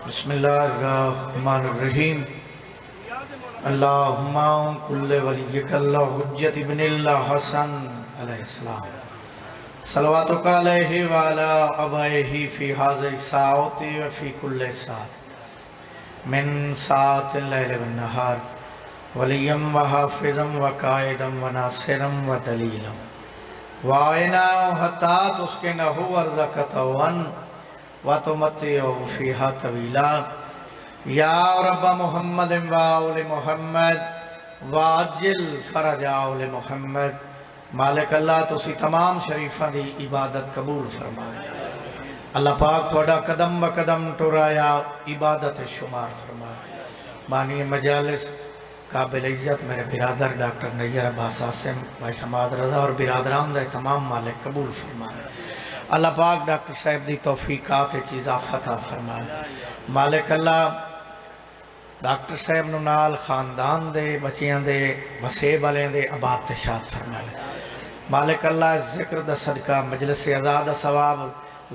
بسم اللہ الرحمن الرحیم اللہم کل ولیک اللہ حجت ابن اللہ حسن علیہ السلام صلواتک علیہ وعلا ابائہ فی حاضر ساعت وفی کل ساعت من ساعت اللیل والنہار ولیم وحافظم وقائدم وناصرم ودلیلم وآئنا حتی تسکنہو ورزقتون وَتُمَتِّعُ فِيهَا طَوِيلًا یا رب محمد وآل محمد واجل فرج آل محمد مالک اللہ تسی تمام شریفہ دی عبادت قبول فرمائے اللہ پاک تھوڑا قدم و قدم ٹرایا عبادت شمار فرمائے بانی مجالس قابل عزت میرے برادر ڈاکٹر نیر عباس عاصم بھائی حماد رضا اور برادران دے تمام مالک قبول فرمائے اللہ پاک ڈاکٹر صاحب دی توفیقات چیزا فتح فرمائے مالک اللہ ڈاکٹر صاحب نال خاندان دے بچیاں دے وسیب والے دے آباد تشاد فرمائے مالک اللہ ذکر دا صدقہ مجلس ازاد دا ثواب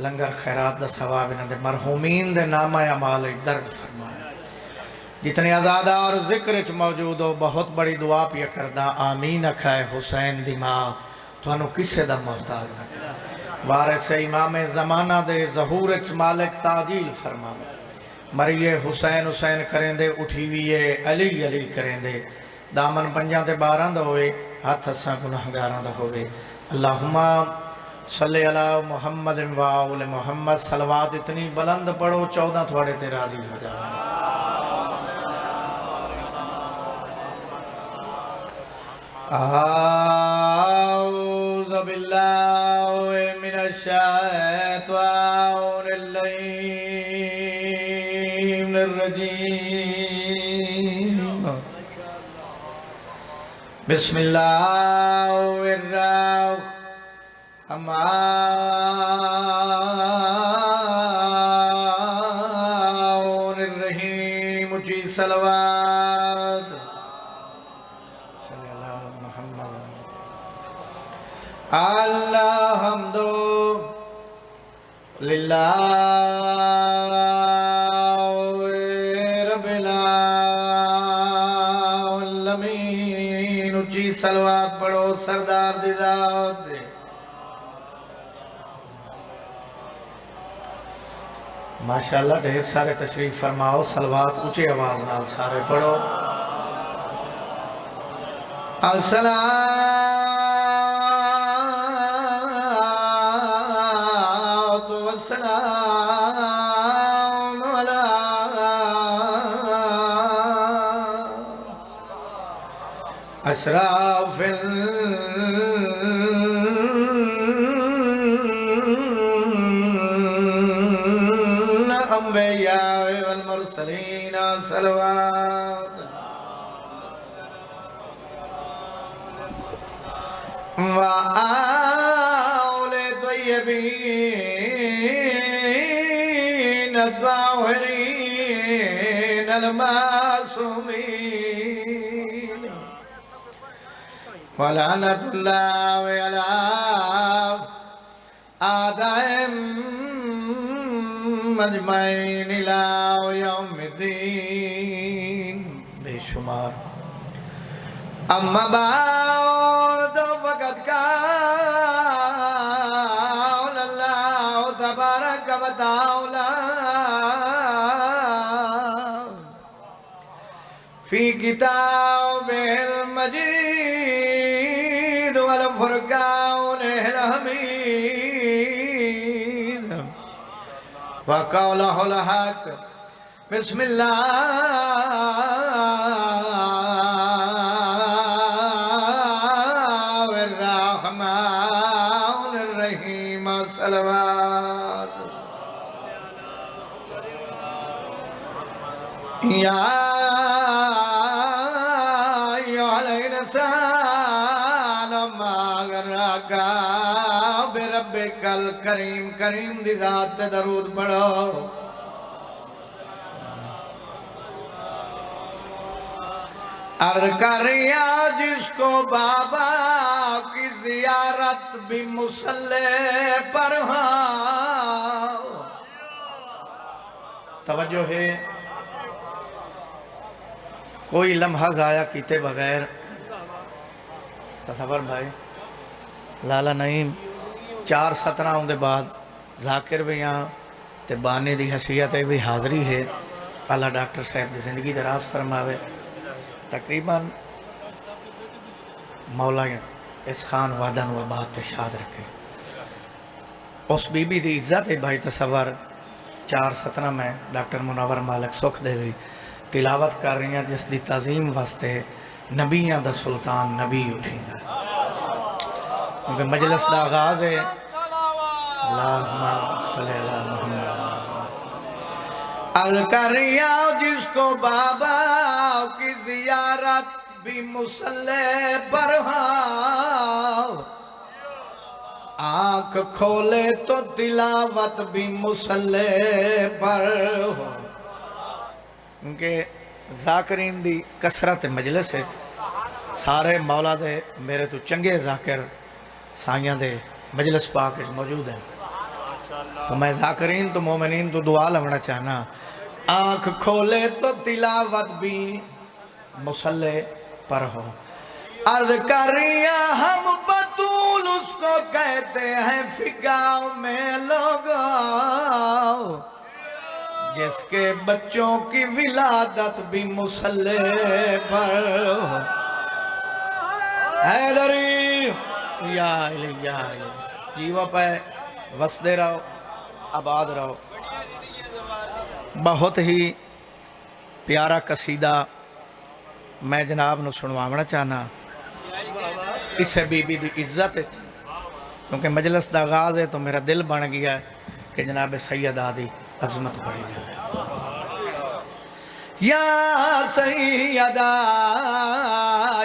لنگر خیرات دا ثواب انہاں دے مرحومین دے نامہ عمال درد فرمائے جتنے ازادہ اور ذکر چ موجود ہو بہت بڑی دعا پیا کردہ آمین اکھائے حسین دی ماں تو انہوں کسے دا محتاج نہ کرے وارث امام زمانہ دے ظہور اچ مالک تعجیل فرمائے مریے حسین حسین کریں دے اٹھی ویے علی علی کریں دے دامن پنجاں تے باراں دا ہوئے ہاتھ ہساں گناہگاراں دا ہوئے اللہم صلی اللہ محمد و آل محمد صلوات اتنی بلند پڑھو 14 تھوڑے تے راضی ہو جائے اعوذ باللہ من الشیطان اللعین الرجیم بسم اللہ الرحمن الرحیم اچھی صلوات الحمد للہ رب العالمین اچھی صلوات پڑھو سردار دی ذات ماشاءاللہ ڈھیر سارے تشریف فرماؤ صلوات اچھی آواز نال سارے پڑھو السلام اشراف الانبیاء والمرسلین صلوات وآل طیبین الطاہرین المعصومین وَلَعْنَةُ اللَّهِ عَلَىٰ أَعْدَائِهِمْ أَجْمَعِينَ إِلَىٰ يَوْمِ الدِّينِ بے شمار اما بعد فقد قال اللہ تبارک و تعالی فی کتابہ المجید والفرقان الحمید وقولہ الحق بسم اللہ الرحمن الرحیم صلوات یا بربک الکریم کریم دی ذات درود پڑھو عرض کر رہا جس کو بابا کی زیارت بھی مسلح پر ہاں توجہ ہے، کوئی لمحہ ضائع کیتے بغیر تصور بھائی لالا نعیم 4:17 دے بعد ذاکر بھی یہاں تے بانے دی حیثیت بھی حاضری ہے۔ اللہ ڈاکٹر صاحب دی زندگی دراز فرماوے، تقریباً مولا اس خان وعدن و بات تے شاد رکھے۔ اس بی بی دی عزت ہے بھائی، تصور 4:17 میں ڈاکٹر منور مالک سکھ دیوی تلاوت کر رہی ہیں جس دی تعظیم واسطے نبیاں دا سلطان نبی اٹھیندا ہے، کیونکہ مجلس دا آغاز ہے اللہم صلی اللہ محمد الکریا جس کو بابا کی زیارت بھی مصلی پر ہاں، آنکھ کھولے تو تلاوت بھی مصلی پر ہو، کیونکہ ذاکرین دی کثرت مجلس ہے، سارے مولا دے میرے تو چنگے ذاکر سائیاں دے مجلس پاک موجود ہیں، تو میں ذاکرین تو مومنین تو دعا لگنا چاہنا، آنکھ کھولے تو تلاوت بھی مصلی پر ہو۔ عرض کر رہا ہم بطول اس کو کہتے ہیں فقہ میں لوگوں، جس کے بچوں کی ولادت بھی مصلی پر ہو۔ حیدری یا علی یا علی جیوہ پہ وسدے رہو، آباد رہو۔ بہت ہی پیارا قصیدہ میں جناب نو سنوانا چاہنا، اسے بی بی دی عزت ہے، کیونکہ مجلس دا آغاز ہے تو میرا دل بن گیا ہے کہ جناب سیدہ دی عظمت پڑی جائے۔ یا سیدہ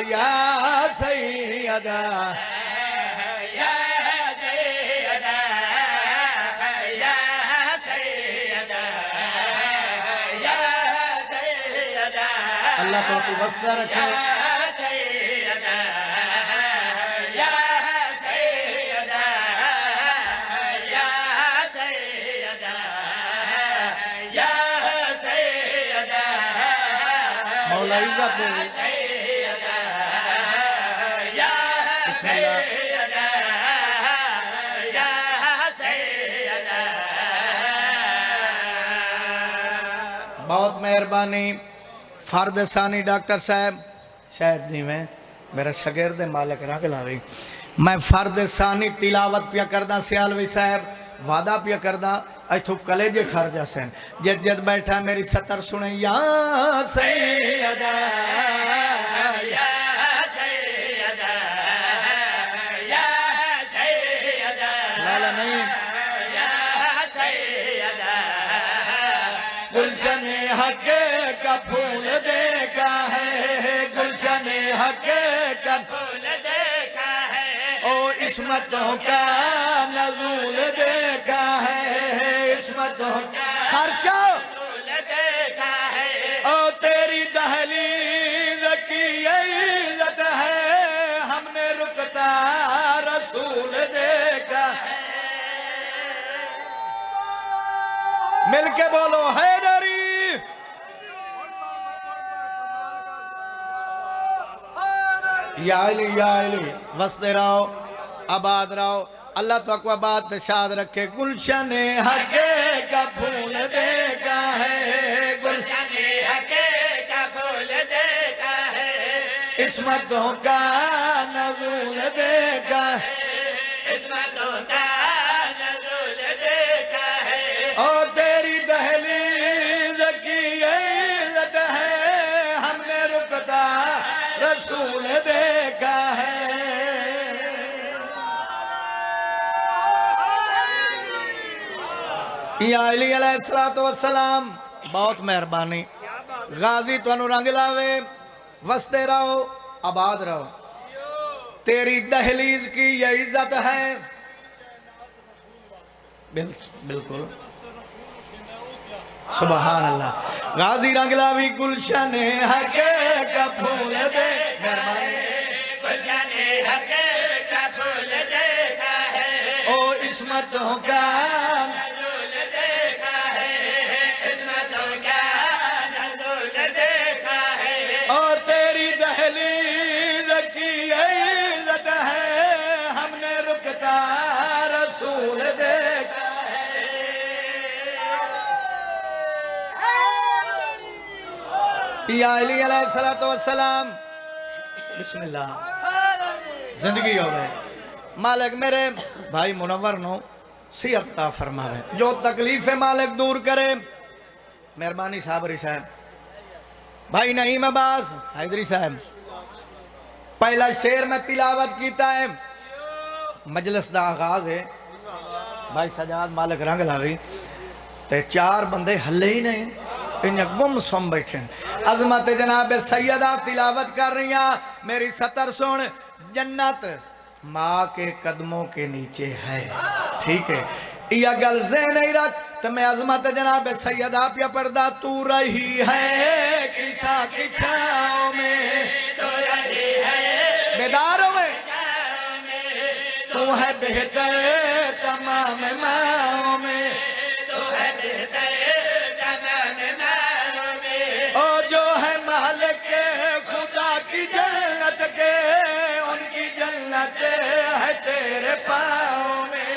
یا سیدہ اللہ تو آپ کو وسطہ رکھے۔ مولا عزت دے بسم اللہ۔ بہت مہربانی فرد ثانی ڈاکٹر صاحب شاید نہیں میں میرا شاگرد مالک رنگ لاوی، میں فرد ثانی تلاوت پیا کردہ سیالوی صاحب وعدہ پیا کردہ ایتھو کلیجے ٹھار جاسین جد جد بیٹھا میری سطر سنیں یا سیدہ یا سیدہ یا سیدہ لالا نہیں یا سیدہ گلشن حق کا پھول دیکھا ہے، گلشن حق کا پھول دیکھا ہے، او عصمتوں کا نزول دیکھا ہے، عصمتوں کا خرچہ نزول دیکھا ہے، او تیری دہلیز کی عزت ہے، ہم نے رکتا رسول دیکھا ہے۔ مل کے بولو حیدری۔ یا علی یا علی وسط رہو، آباد رہو، اللہ تو اقوى بات شاد رکھے۔ گلشن حق کا پھول دیکھا ہے، گلشن حق کا پھول دیکھا ہے، عصمتوں کا نزول دیکھا ہے، عصمتوں کا نزول دیکھا ہے، اور تیری دہلیز کی عزت ہے، ہم نے رکتا رسول دیکھا ہے۔ یا علی علیہ السلام بہت مہربانی، غازی تو انو رنگ لاوے، وستے رہو، آباد رہو، تیری دہلیز کی یہ عزت ہے۔ بالکل سبحان اللہ۔ غازی رنگ لاوی گلشن حق کا پھول دے مہربانی، گلشن حق کا پھول دیکھا ہے، او عصمتوں کا نزول دیکھا ہے، عصمتوں یا علی علیہ السلام بسم اللہ زندگی ہو گئے مالک میرے بھائی منور نو صحت عطا فرماوے جو تکلیف مالک دور کرے مہربانی صابری صاحب بھائی نعیم عباس حیدری صاحب پہلا شعر میں تلاوت کیتا ہے مجلس دا آغاز ہے بھائی سجاد مالک رنگ لاغی تے چار بندے ہلے ہی نہیں انہیں گم سم بیٹھیں عظمت جناب سیدہ تلاوت کر رہی ہیں میری سطر سن جنت ماں کے قدموں کے نیچے ہے ٹھیک ہے یہ گل ذہن نہیں رکھ تو میں عظمت جناب سیدہ پیا پردہ تو رہی ہے کسا کی چھاؤں میں تو رہی ہے بیداروں میں تو ہے بہتر تمام ماؤں میں تو ہے بہتر تمام ماؤں میں اور جو ہے مالک خدا کی جنت کے ان کی جنت ہے تیرے پاؤں میں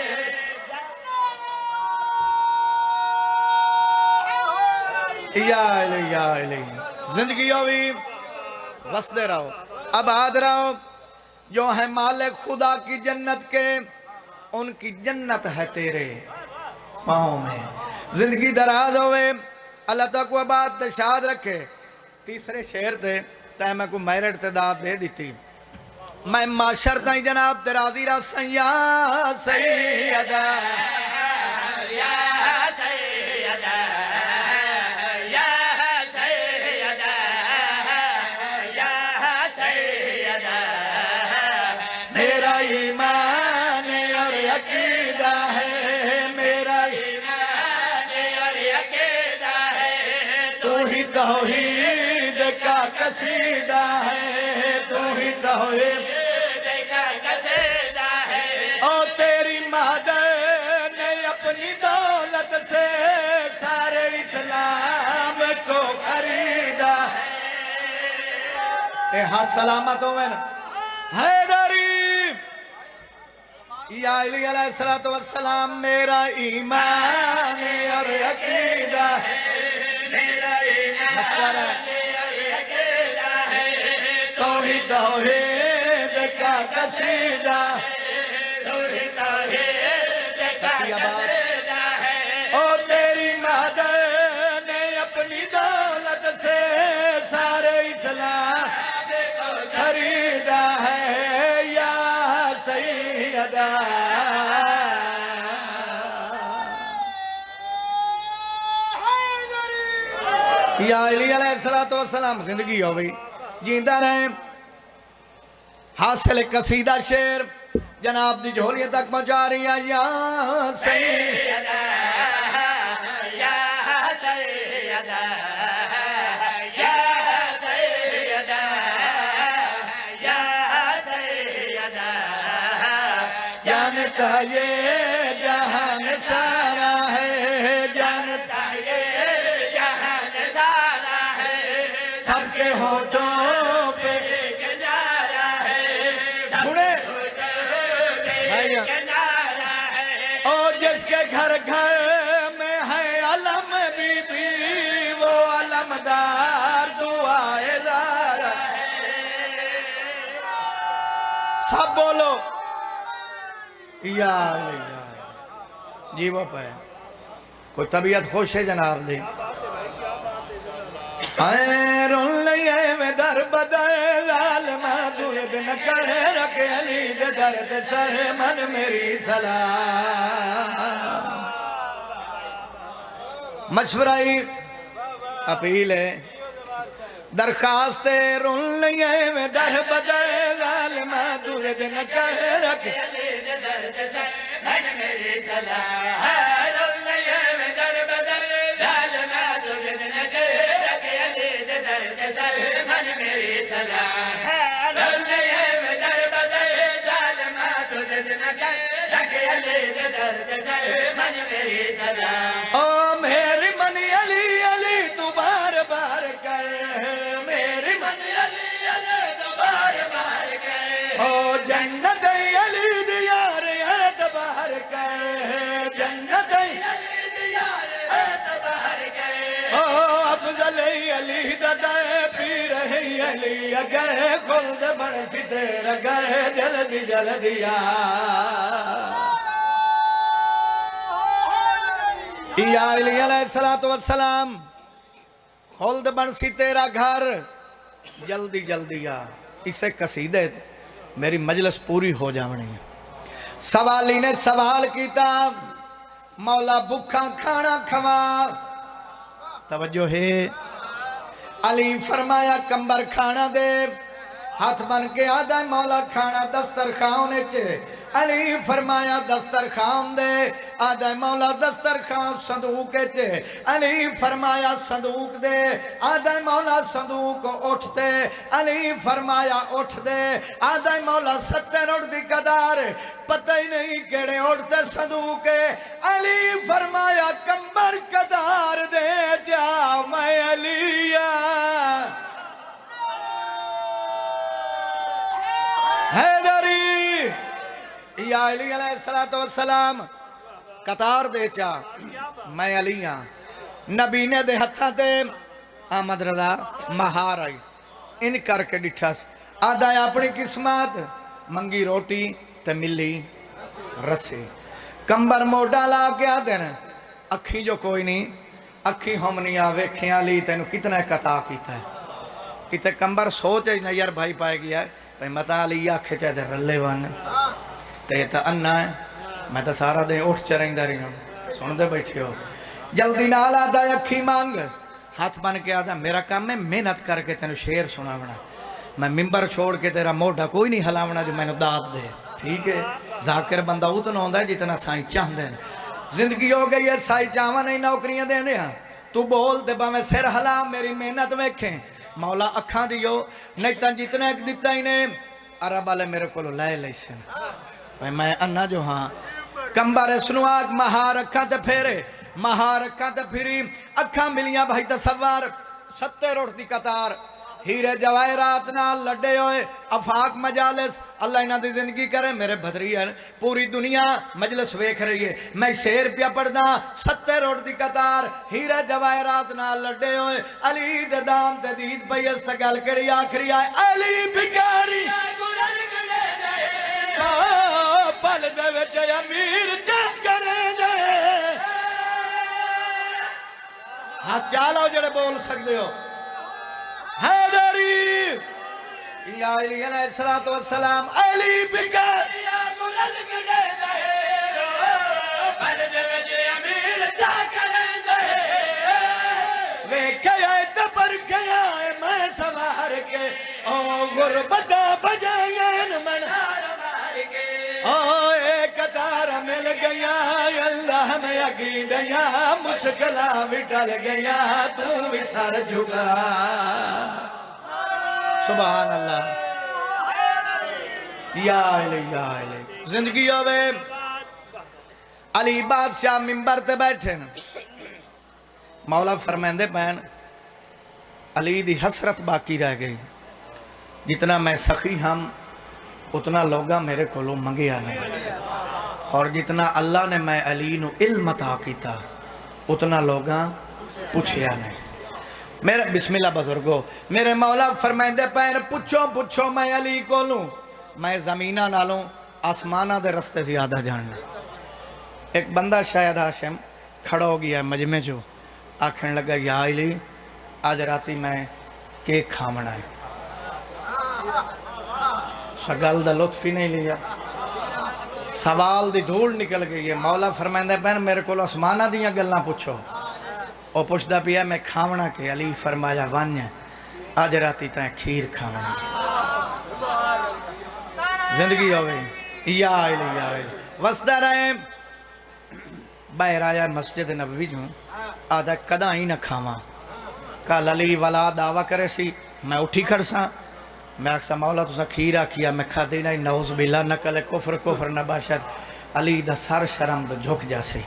یا علی زندگی ہوئی وسدے رہو آباد رہو جو ہے مالک خدا کی جنت کے ان کی جنت ہے تیرے پاؤں میں زندگی دراز ہوئے اللہ تعالیٰ کو بات شاد رکھے تیسرے شعر تے تے میں کو میرٹ تعداد دے دیتی میں معاشر تائیں جناب تیرا زیرہ سیدہ سیدہ میرا ایمان اور عقیدہ ہے میرا ایمان اور عقیدہ ہے تو ہی توحید کا قصیدہ ہے تو ہی توحید کا قصیدہ ہے اور تیری مادر نے اپنی دولت سے سارے اسلام کو خریدا اے ہاں سلامت ہو میں حیدری یا علی علیہ السلام میرا ایمان اور عقیدہ ہے میرا ایمان اور عقیدہ ہے توحید توحید کا قصیدہ توحید توحید کا قصیدہ ہے اور تیری مادر نے اپنی دولت سے سارے اسلام کو خریدا ہے یا سیدہ یا علی علیہ السلام زندگی ہو گئی جیندہ رہیں حاصل قصیدہ شعر جناب دی جھولیے تک پہنچا رہی ہیں یا سیدہ یا سیدہ یا سیدہ یا سیدہ جانتا یہ جہان سارا ہے جانتا یہ جہان سارا ہے سب کے ہونٹوں پہ ایک نعرہ ہے سنے اور جس کے گھر گھر میں ہے علم بی بی وہ علمدار دعائے دار سب بولو یا جی وہ پہ کوئی طبیعت خوش ہے جناب دی رون لئے میں در بدر ظالمہ دولد نکر رکھ علی دے درد سر من میری سلام مشورہی اپیل ہے درخواست رون لئے میں در بدر ظالمہ دولد نکر رکھ علی دے درد سر من میری سلام رون لئے میں در بدر ظالمہ دولد نکر رکھ علی دے درد سر من میری سلام رون لئے میں در بدر ظالمہ دولد نکر رکھ علی دے درد سر من میری سلام او میری من علی علی تو بار بار کر میری من علی علی تو بار بار کر او جنت علی دیار اعتبار کر جنت علی دیار اعتبار کر او افضل علی ددے علی اگر خلد بن سی تیرا گھر جلدی جلدی یا علی علیہ السلام خلد بن سی تیرا گھر جلدی جلدی اسے قصیدے میری مجلس پوری ہو جاونی ہے سوالی نے سوال کیتا مولا بھکھا کھانا کھوا توجہ ہے علی فرمایا کمبر کھانا دے ہاتھ بن کے آدھا مولا کھانا دسترخوان چے علی فرمایا دسترخوان دے آدھا مولا دسترخوان صندوق چے علی فرمایا صندوق دے آدھا مولا صندوق اٹھتے علی فرمایا اٹھ دے آدھا مولا 70 اٹھ دی قدار پتہ ہی نہیں کیڑے اٹھتے صندوق علی فرمایا کمبر قدار دے جا میں علی حیدری یا علی علیہ السلام قطار دے چا میں علی ہاں نبی نے دے ہتھاں تے آمد رضا مہار آئی ان کر کے ڈٹھا آدھا اپنی قسمت منگی روٹی تے ملی رسی کمبر موڈا لا کے آدھے نا اکھی جو کوئی نہیں اکھی ہم نہیں آوے کھیاں لی تینو کتنا قطع کیتا ہے کتے کمبر سوچے نا یار بھائی پائے گیا ہے پہی متا علی آکھے چاہتے رلے وانے تے تا انہ ہے میں تا سارا دے اٹھ چرائیں داری ہوں سن دے بیٹھے ہو جلدی نال آدھا اکھی مانگ ہاتھ بن کے آدھا میرا کام ہے محنت کر کے تینو شیر سناونا میں ممبر چھوڑ کے تیرا موڑا کوئی نہیں ہلاونا جو میں نے داد دے ٹھیک ہے ذاکر بندہ اتنا ہوندہ ہے جتنا سائیں چاہ دیں زندگی ہو گئی ہے سائیں چاہوہ نہیں نوکریاں دیں دیں تو بول دے با میں سر ہلا میری محنت ویکھیں مولا اکھاں دیو نہیں تن جتنا ایک دیتا ہی نے عرب والے میرے کو لائے لیسن میں انہ جو ہاں کمبر سنواک مہار اکھاں تے پھیرے مہار اکھاں تے پھری اکھاں ملیاں بھائی تصور 70 اٹھ دی قطار ہیرے جواہرات نال لڑے ہوئے افاق مجالس اللہ انہاں دی زندگی کرے میرے بھدری ہیں پوری دنیا مجلس ویکھ رہی ہے میں شیر پیا پڑھنا 70 اٹھ دی قطار ہیرے جواہرات نال لڑے ہوئے علی دے دان تے دید پئی استقال کڑی آخری آئے علی بکاری پل دے وچے امیر چاہ کرے جائے ہاتھ چالو جڑے بول سکتے ہو حیدری یا علی علیہ السلام علی بکر پل دے وچے امیر چاہ کرے جائے ویکھے آئے تبر گیا ہے میں سوار کے او غربتہ بجائین منہار او ایک تارہ مل گیا اللہ میں یقین دیا مشکلہ بھی ڈل گیا تو بھی سر جھگا سبحان اللہ یا علی زندگی ہوئے علی بادشاہ ممبر تے بیٹھے مولا فرمیندے پہن علی دی حسرت باقی رہ گئی جتنا میں سخی ہم اتنا لوگا میرے کو لو منگیا نہیں اور جتنا اللہ نے میں علی نو علم عطا کیتا اتنا لوگا پوچھیا نہیں میرے بسم اللہ بزرگو میرے مولا فرمائندے پہن پوچھو میں علی کو لوں میں زمینہ نالوں آسمانہ دے رستے زیادہ جاننا ایک بندہ شاید ہاشم کھڑا ہو گیا مجمع جو آکھن لگا یا علی آج راتی میں کیک کھامنا ہے شگل دا لطف ہی نہیں لیا سوال دی دھول نکل گئی ہے مولا فرمائندہ پہن میرے کو آسمانہ دیاں گلنا پوچھو او پوچھتا پیا میں کھامنا کے علی فرمایا وانیا آج راتی تائیں کھیر کھامنا زندگی ہو گئی یا علی وسدہ رہے باہر آیا مسجد نبوی جو آدھا کدا ہی نہ کھاما کال علی والا دعویٰ کرے سی میں اٹھی کھڑسا میں اکسا مولا تو سا کھیرا کیا میں کھا دینا ہی نعوذ باللہ نکل کفر نباشد علی دا سر شرم دا جھک جاسے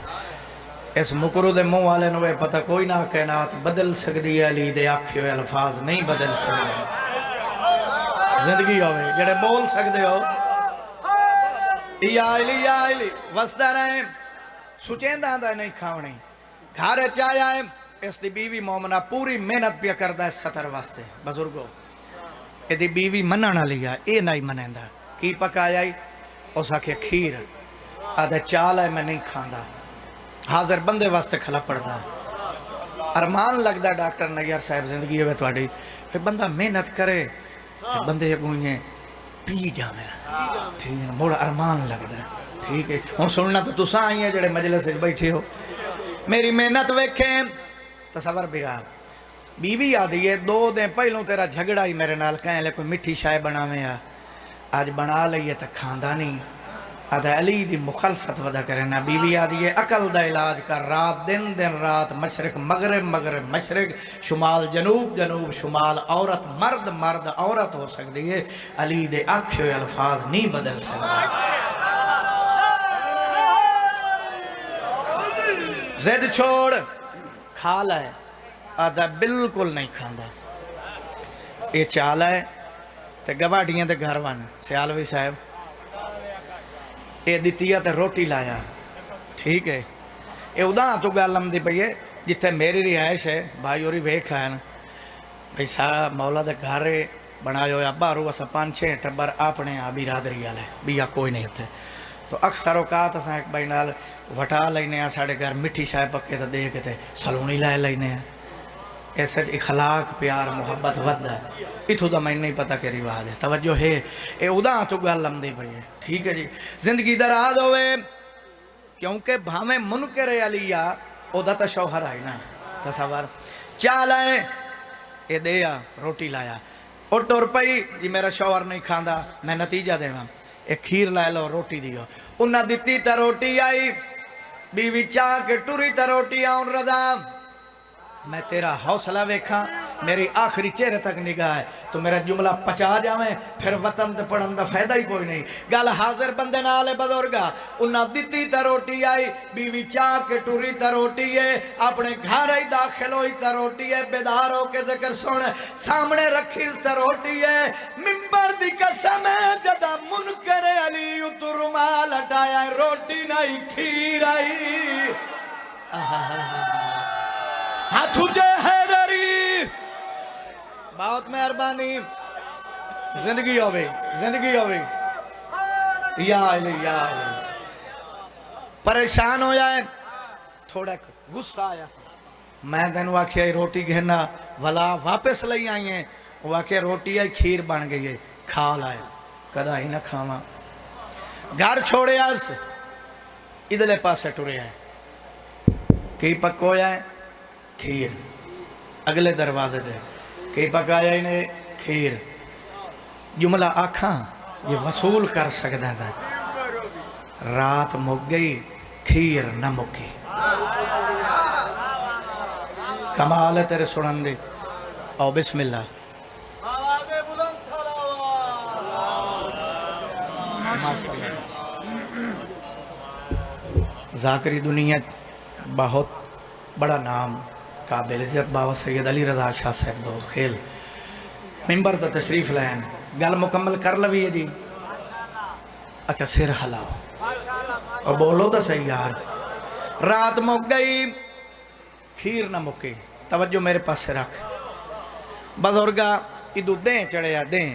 اس مکرو دے منہ والے نوے پتہ کوئی نہ کائنات بدل سکتی ہے علی دے آکھے ہوئے الفاظ نہیں بدل سکتے زندگی ہوئے جڑے بول سکتے ہو یا علی وسدہ رہے سچین دا نہیں کھاونے گھارے چاہیا ہے اس دی بیوی مومنہ پوری محنت پیا کردہ ہے ستر واسطے بزرگو یہ بیوی منن والی ہے، یہ نہیں منیندا۔ کی پکایا ہی؟ اس آکھے کھیر۔ آدھے چال ہے میں نہیں کھاندا، حاضر بندے واسطے کھلا پڑدا۔ ارمان لگدا ڈاکٹر نیار صاحب زندگی ہوئے تھوڑی، پھر بندہ محنت کرے تو بندے اگوئیں پی جاویں، ٹھیک ہے، موڑا ارمان لگدا ہے، ٹھیک ہے۔ ہوں سننا تو تساں آئی ہیں جڑے مجلس وچ بیٹھے ہو، میری محنت ویکھیں۔ تصور بگا بیوی آدھی ہے 2 دن پہلوں تیرا جھگڑا ہی میرے نال کہیں لے کوئی مٹھی شائے بناویں آ، آج بنا لئیے تو کھاندا نہیں۔ آدھا علی دی مخالفت ودا کرنا۔ بیوی آدھی ہے عقل دا علاج کر، رات دن دن رات، مشرق مغرب مغرب مشرق، شمال جنوب جنوب شمال، عورت مرد مرد عورت ہو سکتی ہے، علی دے آکھے ہوئے الفاظ نہیں بدل سکتے۔ زد چھوڑ کھا لائے، آدھا بالکل نہیں کھاندا۔ یہ چال ہے تے گواڑیاں دے گھر ون سیالوی صاحب یہ دیتی ہے تے روٹی لایا، ٹھیک ہے۔ یہ ادھاں تو گل آمدی پئی ہے جتھے میری رہائش ہے، بھائی اوری ویکھ آئے بھئی صاحب مولا دے گھر بنایا ہویا بارو اسا 5-6 ٹبر اپنے برادری والے بیا کوئی نہیں تھے، تو اکثر اوقات اساں ایک بھائی نال وٹا لینے ہیں، ساڑھے گھر مٹھی شائے پکے تو دے کے تے سلونی لائے لینے ہیں۔ ایسے اخلاق پیار محبت ود ہے، اتھو دا میں نہیں پتا کہ رواج ہے، توجہ ہے۔ اے ادھاں تو گل لمدی پئی ہے، ٹھیک ہے جی۔ زندگی دراز ہوئے کیونکہ بھامیں منکر علیہ او دا تا شوہر آئی نا، تصور چال آئے اے دیا روٹی لایا، اور ٹور پئی جی میرا شوہر نہیں کھاندا، میں نتیجہ دے ہاں ایک کھیر لائے لو روٹی دیو، انہاں دیتی تا روٹی آئی، بیوی چاہ کے ٹوری تا روٹی آؤں رضا، میں تیرا حوصلہ ویکھاں، میری آخری چہرے تک نگاہ ہے تو میرا جملہ پچا جاویں، پھر وطن تے پڑھن دا فائدہ ہی کوئی نہیں۔ گل حاضر بندے نالے بزرگا، انہاں دیتی تا روٹی آئی، بیوی چاہ کے ٹوری تا روٹی ہے، اپنے گھر ہی داخل ہوئی تا روٹی ہے، بیدار ہو کے ذکر سن، سامنے رکھی تا روٹی ہے، ممبر دی قسم ہے جدا منکر علی تو رومال ہٹایا، روٹی نہیں کھیر آئی۔ ہاتھ اٹھے حیدری، بہت مہربانی، زندگی ہوئی زندگی ہوئی، یا علی یا علی۔ پریشان ہو جائے تھوڑا غصہ آیا، میں دنوں آکھیا روٹی گھنا ولا واپس لئی آئی ہیں، وہ آکھیا روٹی آئی کھیر بن گئی ہے، کھا لائے، کدا ہی نہ کھاواں۔ گھر چھوڑے آس ادھلے پاسے ٹورے آئے، کی پکویا ہے؟ کھیر۔ اگلے دروازے دے کی پکایا انہیں؟ کھیر۔ جملہ آکھاں یہ وصول کر سکتا تھا، رات مک گئی کھیر نہ مکی۔ کمال ہے تیرے سنن دے، او بسم اللہ۔ ذاکری دنیا بہت بڑا نام قابل عزت بابا سید علی رضا شاہ صاحب دو کھیل ممبر تا تشریف لائن گل مکمل کر لوی ہے جی۔ اچھا سر ہلاؤ اور بولو تو صحیح یار۔ رات مک گئی کھیر نہ مکی، توجہ میرے پاس سے رکھ بزرگا، ادو دیں چڑھیا دیں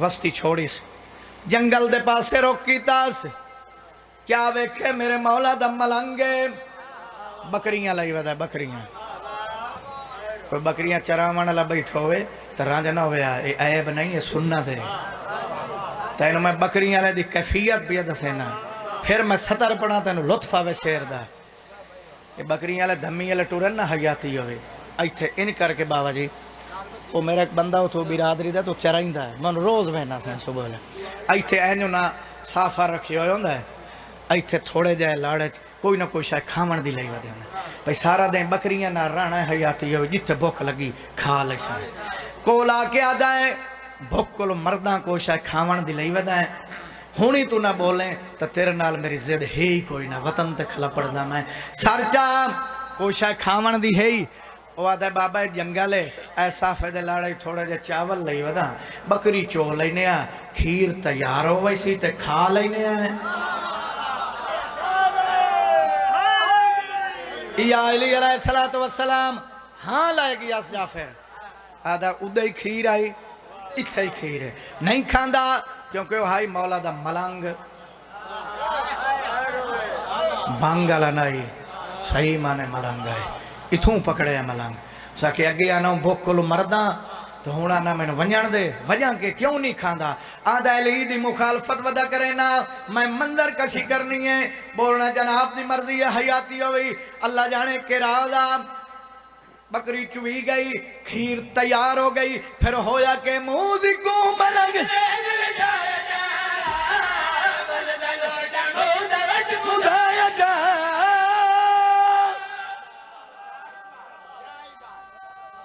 وستی چھوڑیس، جنگل دے پاس سے روکی تاس، کیا ویکھے میرے مولا دا ملنگے، بکریاں لائی ودا ہے، بکریاں کوئی بکریاں چراوانا لا بیٹھو ہوئے تو رانجہ نہ ہوئے اے عیب نہیں ہے سنت ہے۔ تینوں میں بکریاں لے دی کیفیت بھی دسینا، پھر میں ستر پڑھا تینوں لطف آوے شیر دا، یہ بکریاں لے دھمی لے ٹورن نہ حیاتی ہوئے ایتھے ان کر کے بابا جی وہ میرا ایک بندہ ہو تو برادری دا تو چرائیں دا ہے، من روز بہنا سیں صبح لے ایتھے اینجو نہ صافہ رکھی ہوئے ہوندہ ہے، ایتھے تھوڑے جائے لاڑے کوئی نہ کوئی شاید کھامن دی لئی ودے ہوندہ ہے، بھئی سارا دیں بکریاں نہ رانا ہے حیاتی ہوئے جتے بھوک لگی کھا لئی سارے کولا کے آدھا ہے بھوک کلو مرداں کو شاید کھامن دی لئی ودے ہیں، ہونی تو نہ بولیں تو تیرے نال میری زد ہے ہی کوئی نہ وطن تے کھلا پڑ دا میں سرچا کوئی شاید کھامن دی ہے ہی وہ آدھا ہے بابا جنگلے ایسا فیدے لاڑے تھوڑے جے چاول لئی ودا بکری چو لینے ہیں کھیر تیار ہو ویسی تے کھا لینے ہیں۔ یا علی علیہ السلام ہاں لائے گی اس جعفر آدھا ادھے کھیر آئی اتھے ہی کھیر ہے نہیں کھاندا کیونکہ وہ ہائی مولا دا ملنگ بانگالا نہیں صحیح مانے ملنگ ہے اتھوں پکڑے ہیں ملنگ ساکہ اگے آنا ہوں بھوکلو مرداں تو ہونا نہ میں نے ونجان دے وجان کے کیوں نہیں کھاندا آدھا علی دی مخالفت ودا کرے نا میں منظر کشی کرنی ہے بولنا جناب دی مرضی ہے حیاتی ہوئی اللہ جانے کے راضا بکری چوئی گئی کھیر تیار ہو گئی پھر ہویا کہ موزیکو ملنگ مدایا جا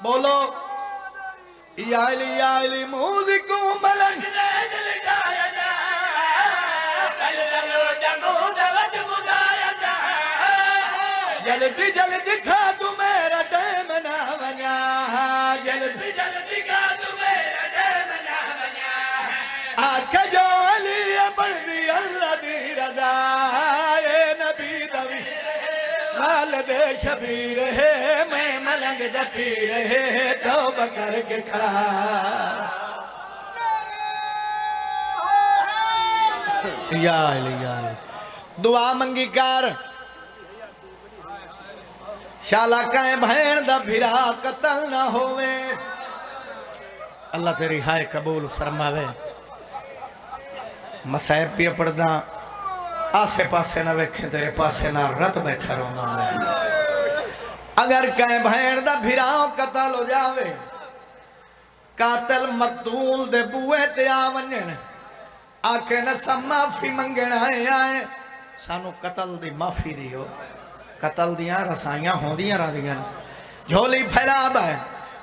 بولو یا علی موزیکو ملنگ جلدی جلدی کھا تو میرا ٹائم نہ ونیا جلدی جلدی کھا تو میرا ٹائم نہ ونیا آکھا جو علی بڑھ دی اللہ دی رضا اے نبی دوی والد شبیر ہے میں ملنگ دا پیر ہے توبہ کر کے کھا یا علی دعا منگی کر شالا کہیں بھین دا بھیرا قتل نہ ہوئے اللہ تیری ہائے قبول فرماوے مسائب بھی پڑھنا آسے پاسے نہ ویکھیں تیرے پاسے نہ رت بیٹھا رونا میں اگر کہیں بھین دا بھیرا قتل ہو جاوے قاتل مقتول دے بوئے تے آونین آکھے نہ معافی منگن آئے سانو قتل دی معافی دیو قتل دیاں رسائیاں ہوں دیاں را دیاں جھولی پھیلا بھائے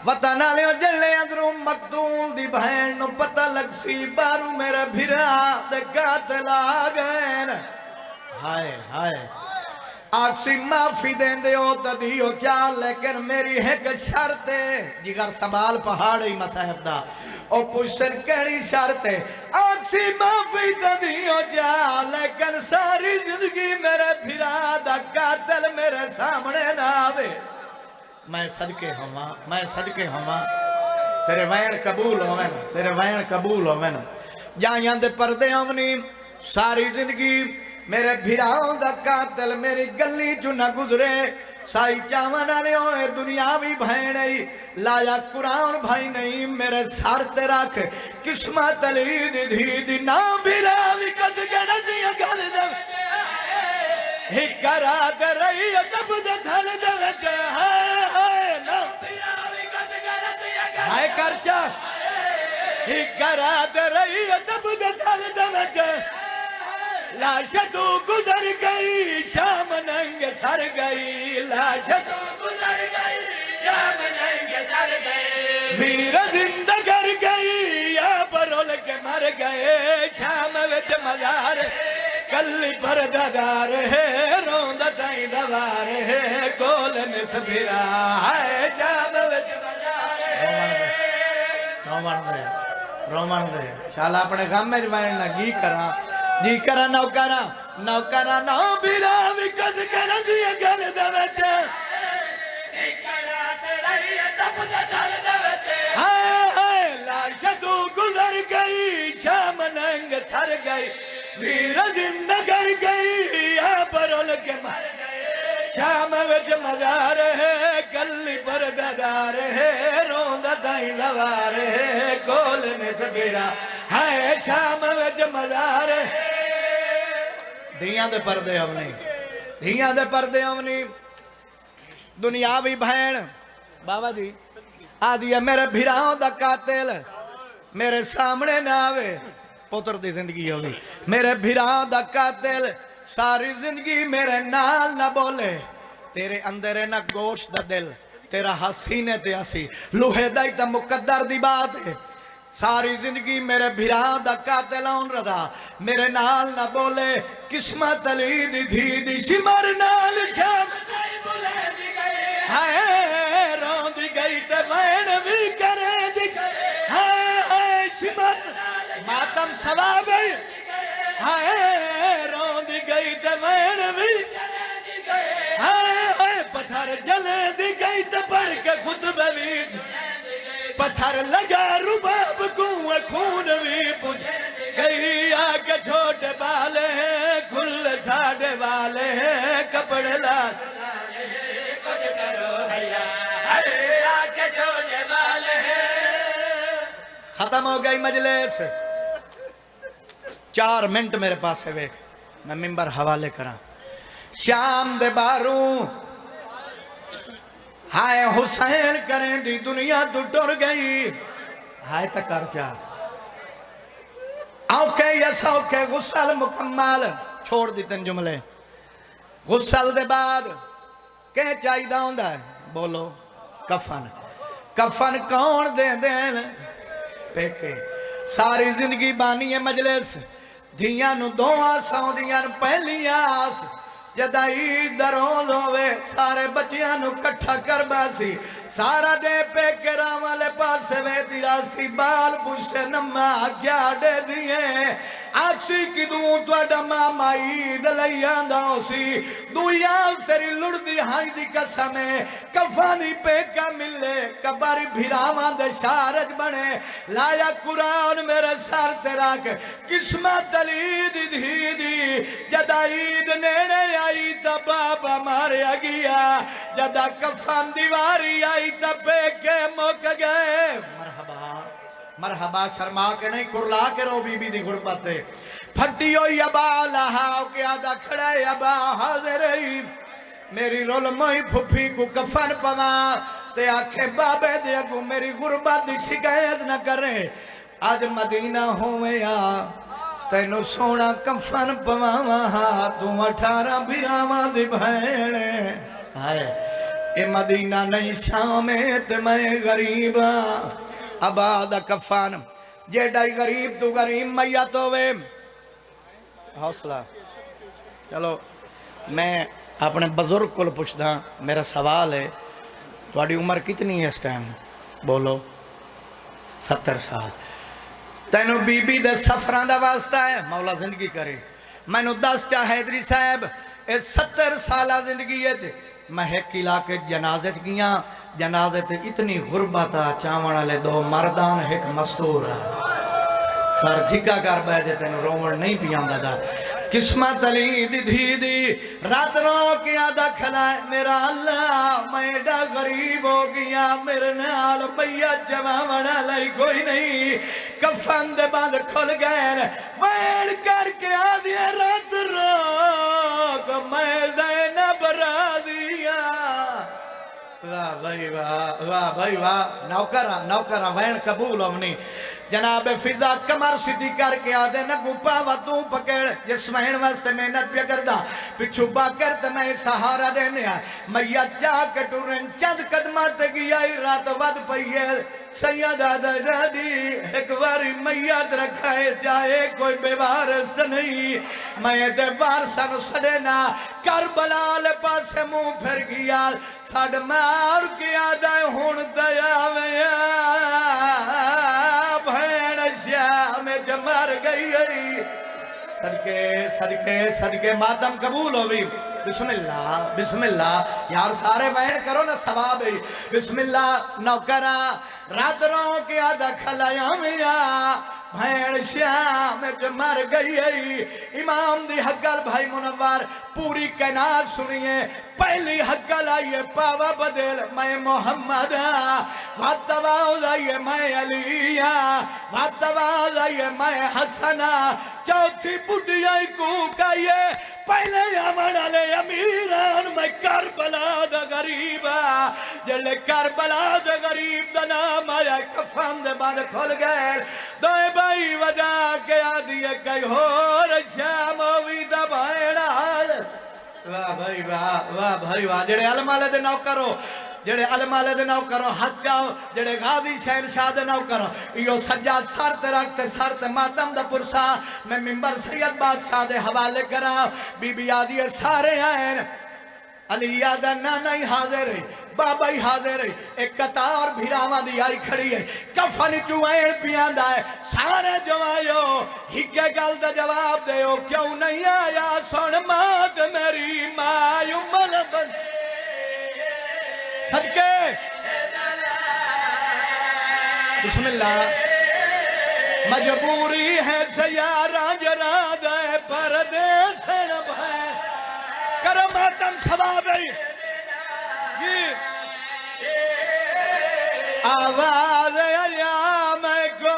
وطن آلیوں جلے اندروں مقتول دی بہن نو پتہ لگ سی بارو میرے بھیرا دے قاتل آگئن ہائے ہائے آکسی معافی دین دے ہو تا دیو چال لیکن میری ہے کہ شرطے جگر سنبھال پہاڑی مسائب دا او پوچھن کہڑی شرطے آکسی معافی تا دیو چال لیکن ساری زندگی میرے بھیرا دا قاتل میرے سامنے نہ آوے میں صدقے ہوا تیرے وین قبول ہوئے تیرے وین قبول ہوئے جائیاں دے پردے آونی ساری زندگی میرے بھیراؤں دا قاتل میری گلی جو نہ گزرے سائی چاون آنے ہوئے دنیاوی بھائی نہیں لایا قرآن بھائی نہیں میرے سار تے رکھ قسمت علی دی دی نا بھیراوی کد گرزیاں گل دے ہی کرا دے رہی دب دے دھل دے وجہ ہائے نا بھیراوی کد گرزیاں گل ہائے کرچا ہی کرا دے رہی دب دے دھل دے وجہ لاشتو گزر گئی شام ننگ سر گئی لاشتو گزر گئی شام ننگ سر گئی ویر زندہ گر گئی یا پرول کے مر گئے شام وچ مزار کلی پر ددار ہے روندہ تائیں دوار ہے گول نسبیرا ہے شام وچ مزار ہے رومان دے شالا اپنے غم میں جوائن لگی کرا جی کرا نوکرا نو بیرا وکز کرا جی گل دے وچے ہائے لاش تو گزر گئی شام ننگ چھر گئی ویر زندہ گر گئی یا پرول کے مر گئے شام وچ مزار ہے کلی پر ددار ہے روندہ دائیں دوار ہے کول نسبیرا ہائے شام وچ مزار ہے دیاں دے پردے اونی دنیاوی بھین بابا جی آدیا میرے بھیراؤں دا قاتل میرے سامنے نہ آوے پتر دی زندگی ہوگی میرے بھیراؤں دا قاتل ساری زندگی میرے نال نہ بولے تیرے اندر نہ گوشت دا دل تیرا حسینے تے حسی لوہے دائی تا مقدر دی بات ہے ساری زندگی میرے بھیران دا قاتل آن رضا میرے نال نہ بولے قسمت علی دی دی شمر نال شام ہائے رون دی گئی تے بین بھی کرے دی ہائے شمر ماتم سوا گئی ہائے رون دی گئی تے بین بھی ہائے پتھر جلے دی گئی تے پڑھ کے خطبہ بھی پتھر لگا رباب کو ختم ہو گئی مجلس 4 منٹ میرے پاس ہے ویک میں ممبر حوالے کرا شام دے باروں ہائے حسین کریں دی دنیا تو ٹر گئی ہائے تکر جا اوکے یس اوکے غسل مکمل چھوڑ دیتن جملے غسل دے بعد کہ چاہی دا ہوندہ ہے بولو کفن کفن کون دے دین پیکے ساری زندگی بانی ہے مجلس دھیاں نو دو آساں دیاں پہلی آس جدائی دروز ہوئے سارے بچیاں نو کٹھا کر باسی سارا دے پیکے رامالے پاسے وے دیراسی بال پوچھے نمہ کیا دے دیئے آکسی کی دوں تو اڈما مائی دلیاں داؤسی دویاں تیری لڑ دی ہائی دی قسمیں کفانی پیکا ملے کباری بھیراما دے شارج بنے لایا قرآن میرے سار تیراک قسمت علی دی دی دی جدا عید نینے آئی تا بابا مارے گیا جدا کفان دیواری آئی تا پیکے موک گئے مرحبا مرحبا شرما کے نہیں کرلا کے رو بی بی دی غربت ہے پھٹی ہوئی ابا لہاؤ کے آدھا کھڑا ہے ابا حاضر ہی میری رول موئی پھپی کو کفن پوا تے آنکھیں بابے دیا کو میری غربت دی شکایت نہ کرے آج مدینہ ہوئے یا تینو سونا کفن پوا وہاں تو 18 بیراما دی بھینے ہائے اے مدینہ نہیں شامیں تے میں غریبا ابا دا کفان جیڑائی غریب تو غریب میت ہوئے حوصلہ چلو میں اپنے بزرگ کو پوچھتا میرا سوال ہے تھوڑی عمر کتنی ہے اس ٹائم بولو 70 سال تینو بی بی دے سفران دا واسطہ ہے مولا زندگی کرے میں نو 10 حیدری صاحب اے 70 سالہ زندگی ہے میں ایک علاقے جنازے گیا جنازے تے اتنی غربتا چاوڑا لے 2 مردان ایک مستور ہے سار جھکا کر بیجے تینو رومن نہیں پیاندہ دا قسمت علی دی دی دی رات رو کیا دا کھلائے میرا اللہ میں دا غریب ہو گیا میرے نال بھیا جمعنا لائی کوئی نہیں کفن دے باندھ کھل گئے وین کر کے آدھیا رات رو میں زینب راضیا واہ بھائی واہ بھائی واہ نوکرہ وین قبول ہمنی جناب فضا کمر سیدھی کر کے آدھے نگو پاوا تو پکڑ جسمین واسطے محنت پہ کردہ پچھو با کرتے میں سہارا دینے آئے میاں چاہ کے ٹورن چند قدمات گیا رات ود پہیے سید آدھا دادی ایک باری میت رکھائے جائے کوئی بیوارس نہیں میں دے وارسانو سڑینا کربلا لے پاسے منہ پھر گیا ساڑھ مار کیا دائے ہون دیا ویا بھین شاہ میں جمار گئی صدقے ماتم قبول ہوئی بسم اللہ یار سارے بہن کرو نا ثواب ہی بسم اللہ نوکرہ رات رو کے آدھا کھلایا میا بھین شاہ میں جمار گئی امام دی حقال بھائی منوار پوری کائنات سنیے پہلی حقال آئیے پاوا بدل میں محمد واتواز آئیے میں علی واتواز آئیے میں حسن چوتھی بڑھیائی کو کہیے پہلے یامن علی امیران میں کربلا دا غریبا جلے کربلا دا غریب دا نام آیا کفن دے بعد کھل گئے دوئے بھائی ودا کے آدھیے کئی ہو رشام ہوئی دا بھائیڑا واہ بھائی واہ جڑے علمالے دے نو کرو جڑے علمالے دے نو کرو ہاتھ چاہو جڑے غازی شہنشاہ دے نو کرو یہ سجاد سارتے رکھتے سارتے ماتم دا پرسا میں ممبر سید بادشاہ دے حوالے کرا بی بی آدھیے سارے آئین علی آدھا نانا ہی حاضر ہے بابا ہی حاضر ہے ایک قطار بھیراما دی آئی کھڑی ہے کفن چوائن پیاندہ ہے سارے جو آئیو ہکے گل دا جواب دے ہو کیوں نہیں آیا سن مات میری ماں امال بن صدقے بسم اللہ مجبوری ہے سیارہ جراد ہے پردیس نب ہے کرماتم ثواب ہے آواز علیہ میں کو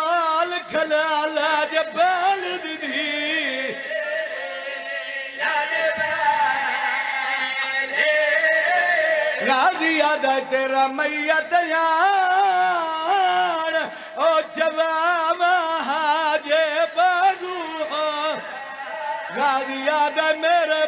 یاد ہے تیرا میت یار او جواب حاجے بازو غازی یاد ہے میرے